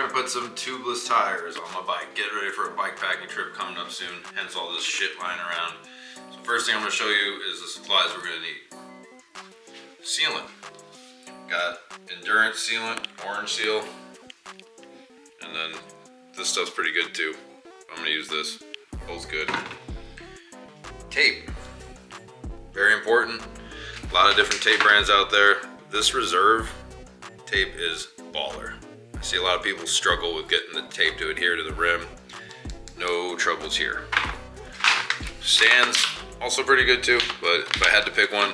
Time to put some tubeless tires on my bike. Get ready for a bike packing trip coming up soon, hence all this shit lying around. So first thing I'm gonna show you is the supplies we're gonna need. Sealant. Got endurance sealant, orange seal, and then this stuff's pretty good too. I'm gonna use this, both good. Tape, very important. A lot of different tape brands out there. This Reserve tape is baller. I see a lot of people struggle with getting the tape to adhere to the rim. No troubles here. Stands, also pretty good too, but if I had to pick one,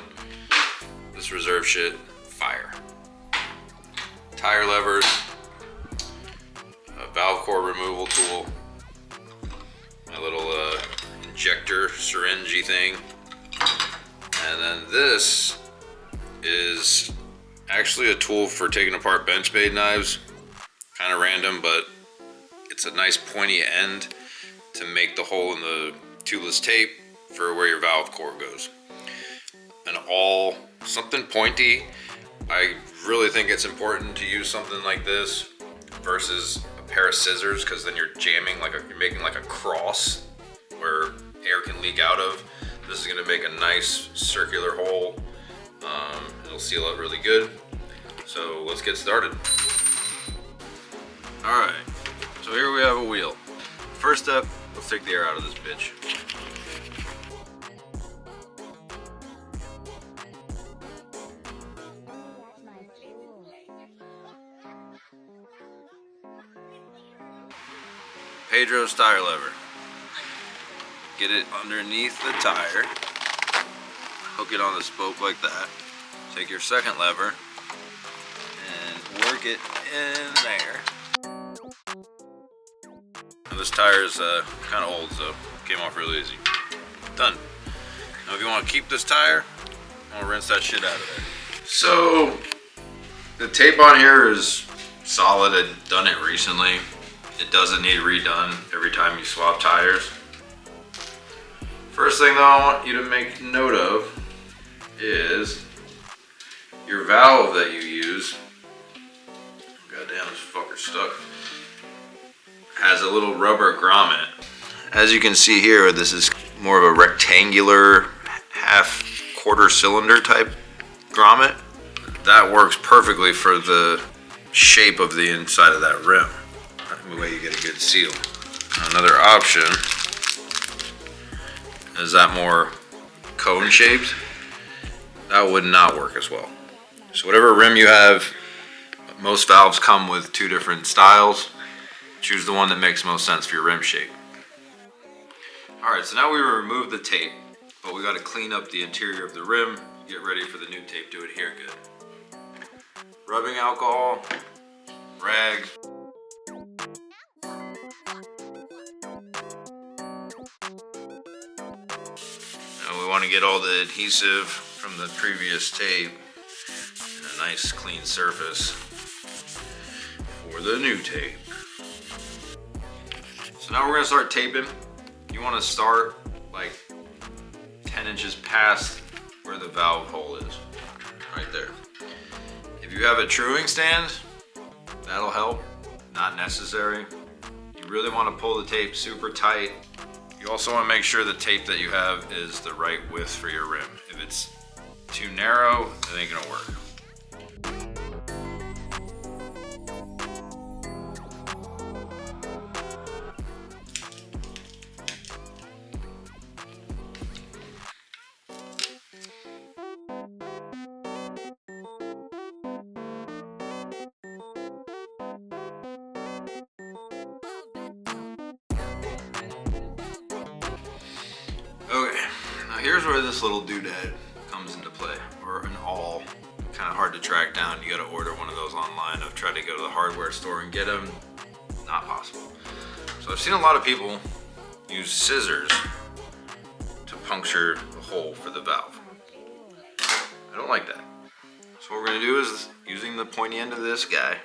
this Reserve shit, fire. Tire levers, a valve core removal tool, my little injector syringe-y thing, and then this is actually a tool for taking apart benchmade knives. Kind of random, but it's a nice pointy end to make the hole in the tubeless tape for where your valve core goes. And all something pointy. I really think it's important to use something like this versus a pair of scissors, because then you're jamming you're making like a cross where air can leak out of. This is gonna make a nice circular hole. It'll seal it really good. So let's get started. All right, so here we have a wheel. First step, let's take the air out of this bitch. Pedro's tire lever. Get it underneath the tire. Hook it on the spoke like that. Take your second lever and work it in there. Now this tire is kind of old, so it came off really easy. Done. Now if you want to keep this tire, I'm gonna rinse that shit out of there. So the tape on here is solid. I've done it recently. It doesn't need redone every time you swap tires. First thing though I want you to make note of is your valve that you use. Goddamn, this fucker's stuck. Has a little rubber grommet. As you can see here, this is more of a rectangular half-quarter cylinder type grommet. That works perfectly for the shape of the inside of that rim. The way you get a good seal. Another option is that more cone shaped. That would not work as well. So whatever rim you have, most valves come with two different styles. Choose the one that makes most sense for your rim shape. All right, so now we remove the tape, but we got to clean up the interior of the rim, get ready for the new tape to adhere good. Rubbing alcohol, rag. Now we want to get all the adhesive from the previous tape in a nice clean surface for the new tape. So now we're going to start taping. You want to start like 10 inches past where the valve hole is, right there. If you have a truing stand, that'll help, not necessary. You really want to pull the tape super tight. You also want to make sure the tape that you have is the right width for your rim. If it's too narrow, it ain't gonna work. Okay, now here's where this little doodad comes into play, or an awl. Kind of hard to track down. You gotta order one of those online. I've tried to go to the hardware store and get them. Not possible. So I've seen a lot of people use scissors to puncture the hole for the valve. I don't like that. So what we're gonna do is, using the pointy end of this guy.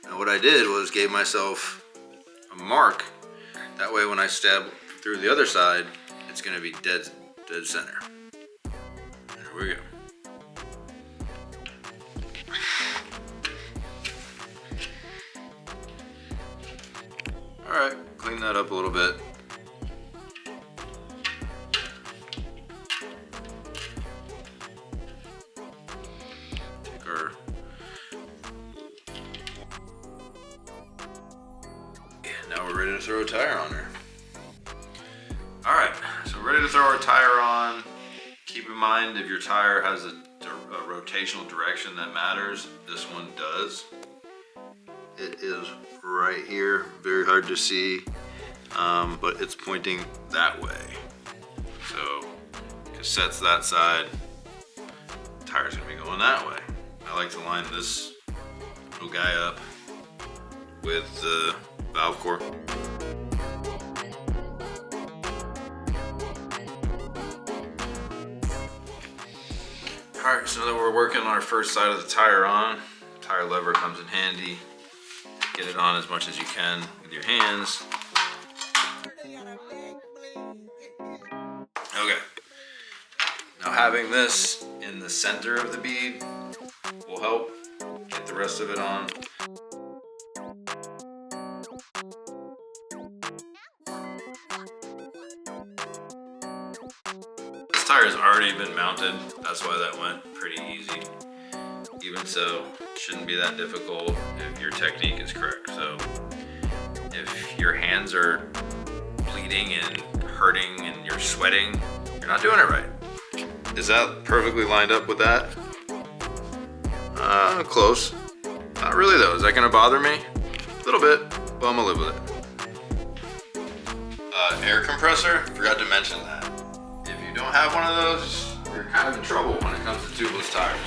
Now what I did was gave myself a mark. That way when I stab through the other side, it's gonna be dead center. There we go. that up a little bit. Take our... And now we're ready to throw a tire on her. Alright, so we're ready to throw our tire on. Keep in mind, if your tire has a rotational direction that matters, this one does. It is right here, very hard to see, but it's pointing that way. So, cassette's that side, tire's gonna be going that way. I like to line this little guy up with the valve core. Alright, so now that we're working on our first side of the tire on, tire lever comes in handy. Get it on as much as you can with your hands. Okay. Now having this in the center of the bead will help get the rest of it on. This tire has already been mounted, that's why that went pretty easy. Even so, it shouldn't be that difficult if your technique is correct. So if your hands are bleeding and hurting and you're sweating, you're not doing it right. Is that perfectly lined up with that? Close. Not really though. Is that gonna bother me? A little bit, but I'm gonna live with it. Air compressor, forgot to mention that. If you don't have one of those, you're kind of in trouble when it comes to tubeless tires.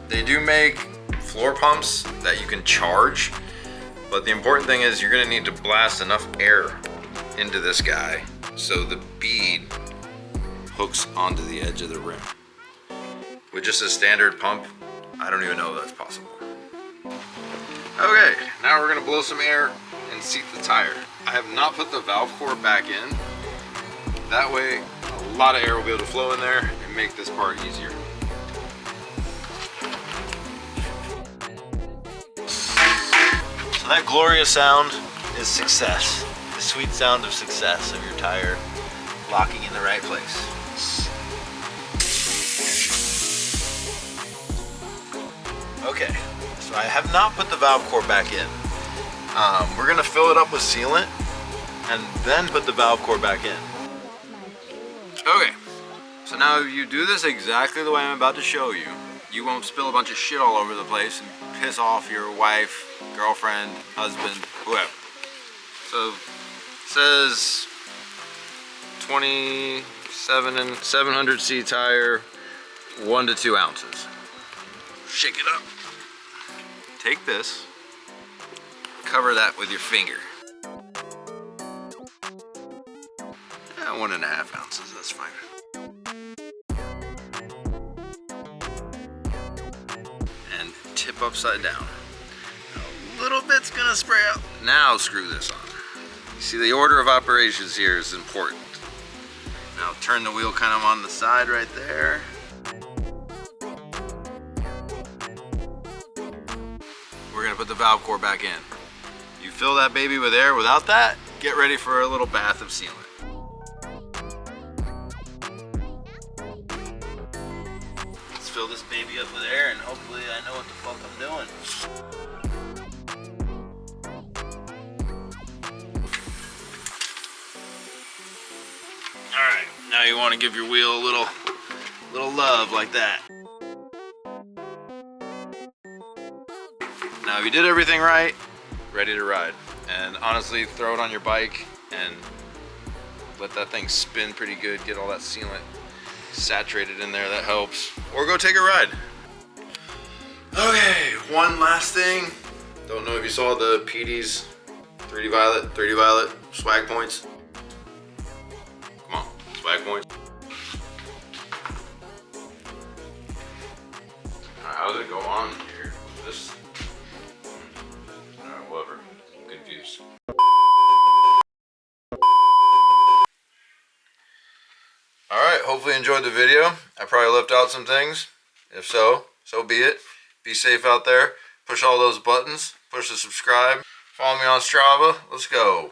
They do make floor pumps that you can charge, but the important thing is you're gonna need to blast enough air into this guy so the bead hooks onto the edge of the rim. With just a standard pump, I don't even know if that's possible. Okay, now we're gonna blow some air and seat the tire. I have not put the valve core back in. That way, a lot of air will be able to flow in there and make this part easier. So that glorious sound is success. The sweet sound of success of your tire locking in the right place. Okay, so I have not put the valve core back in. We're gonna fill it up with sealant and then put the valve core back in. Okay, so now if you do this exactly the way I'm about to show you, you won't spill a bunch of shit all over the place and piss off your wife, girlfriend, husband, whoever. So it says 700C tire, 1 to 2 ounces. Shake it up. Take this, cover that with your finger. 1.5 ounces, that's fine. And tip upside down. A little bit's gonna spray out. Now screw this on. You see, the order of operations here is important. Now turn the wheel kind of on the side right there. We're gonna put the valve core back in. You fill that baby with air. Without that, get ready for a little bath of sealant. Let's fill this baby up with air and hopefully I know what the fuck I'm doing. Alright, now you want to give your wheel a little love like that. Now if you did everything right, ready to ride. And honestly, throw it on your bike and let that thing spin pretty good, get all that sealant saturated in there, that helps. Or go take a ride. Okay, one last thing. Don't know if you saw the PD's 3D Violet swag points. Come on, swag points. How does it go on here? This, whatever, I'm confused. Alright, hopefully you enjoyed the video. I probably left out some things. If so, so be it. Be safe out there. Push all those buttons. Push the subscribe. Follow me on Strava. Let's go.